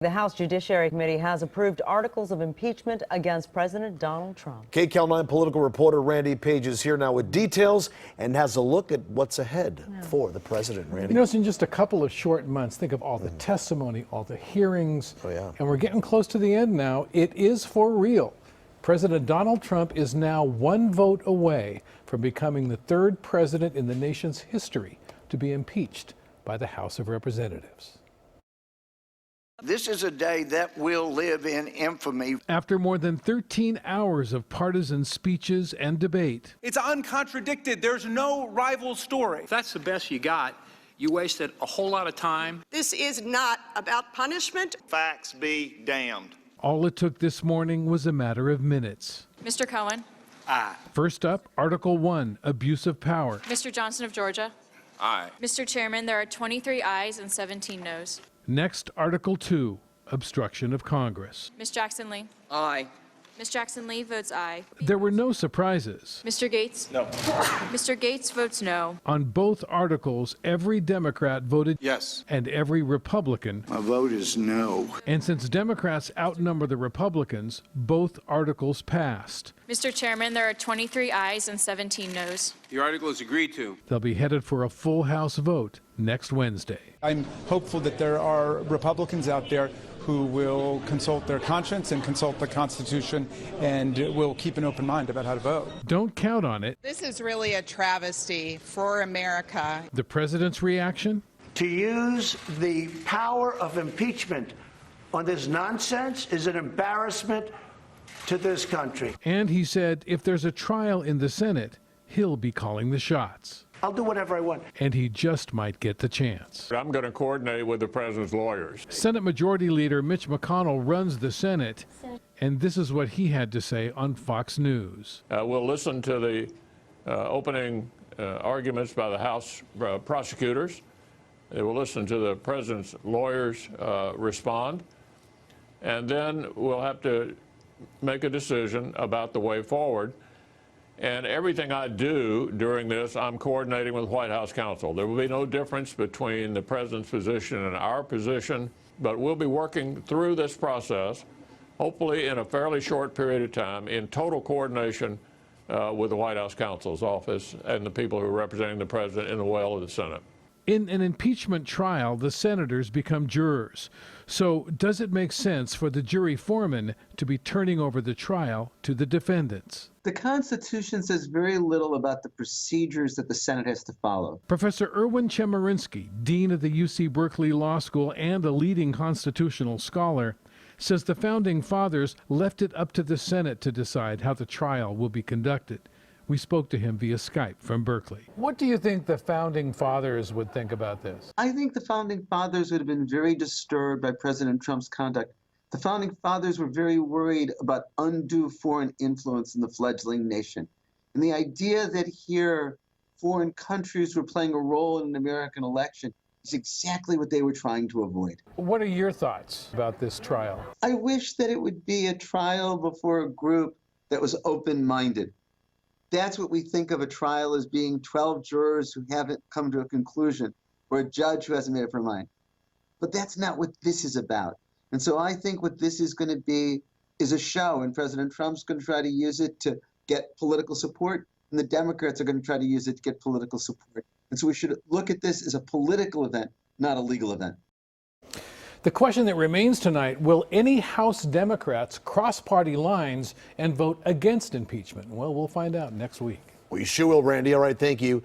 The House Judiciary Committee has approved articles of impeachment against President Donald Trump. KCAL 9 political reporter Randy Page is here now with details and has a look at what's ahead for the president. Randy. You know, it's in just a couple of short months. Think of all the testimony, all the hearings. And we're getting close to the end now. It is for real. President Donald Trump is now one vote away from becoming the third president in the nation's history to be impeached by the House of Representatives. This is a day that will live in infamy. After more than 13 hours of partisan speeches and debate, it's uncontradicted. There's no rival story. If that's the best you got, you wasted a whole lot of time. This is not about punishment. Facts be damned. all it took this morning was a matter of minutes. Mr. Cohen. Aye. First up, Article 1, Abuse of Power. Mr. Johnson of Georgia. Aye. Mr. Chairman, there are 23 ayes and 17 noes. Next, Article 2, Obstruction of Congress. Ms. Jackson Lee. Aye. Ms. Jackson Lee votes aye. There were no surprises. Mr. Gates. No. Mr. Gates votes no. On both articles, every Democrat voted Yes. and every Republican. My vote is no. And since Democrats outnumber the Republicans, both articles passed. Mr. Chairman, there are 23 ayes and 17 noes. The article is agreed to. They'll be headed for a full House vote next Wednesday. I'm hopeful that there are Republicans out there who will consult their conscience and consult the Constitution and will keep an open mind about how to vote. Don't count on it. This is really a travesty for America. The president's reaction? To use the power of impeachment on this nonsense is an embarrassment to this country. And he said if there's a trial in the Senate, he'll be calling the shots. I'll do whatever I want. And he just might get the chance. I'm going to coordinate with the president's lawyers. Senate Majority Leader Mitch McConnell runs the Senate, and this is what he had to say on Fox News. We'll listen to the opening arguments by the House prosecutors. We'll listen to the president's lawyers respond, and then we'll have to make a decision about the way forward. And everything I do during this, I'm coordinating with White House counsel. There will be no difference between the president's position and our position, but we'll be working through this process, hopefully in a fairly short period of time, in total coordination with the White House counsel's office and the people who are representing the president in the will of the Senate. In an impeachment trial, the senators become jurors. So does it make sense for the jury foreman to be turning over the trial to the defendants? The Constitution says very little about the procedures that the Senate has to follow. Professor Erwin Chemerinsky, dean of the UC Berkeley Law School and a leading constitutional scholar, says the Founding Fathers left it up to the Senate to decide how the trial will be conducted. We spoke to him via Skype from Berkeley. What do you think the Founding Fathers would think about this? I think the Founding Fathers would have been very disturbed by President Trump's conduct. The Founding Fathers were very worried about undue foreign influence in the fledgling nation. And the idea that here foreign countries were playing a role in an American election is exactly what they were trying to avoid. What are your thoughts about this trial? I wish that it would be a trial before a group that was open-minded. That's what we think of a trial as being 12 jurors who haven't come to a conclusion, or a judge who hasn't made up her mind. But that's not what this is about. And so I think what this is going to be is a show, and President Trump's going to try to use it to get political support, and the Democrats are going to try to use it to get political support. And so we should look at this as a political event, not a legal event. The question that remains tonight, will any House Democrats cross party lines and vote against impeachment? Well, we'll find out next week. We sure will, Randy. All right, thank you.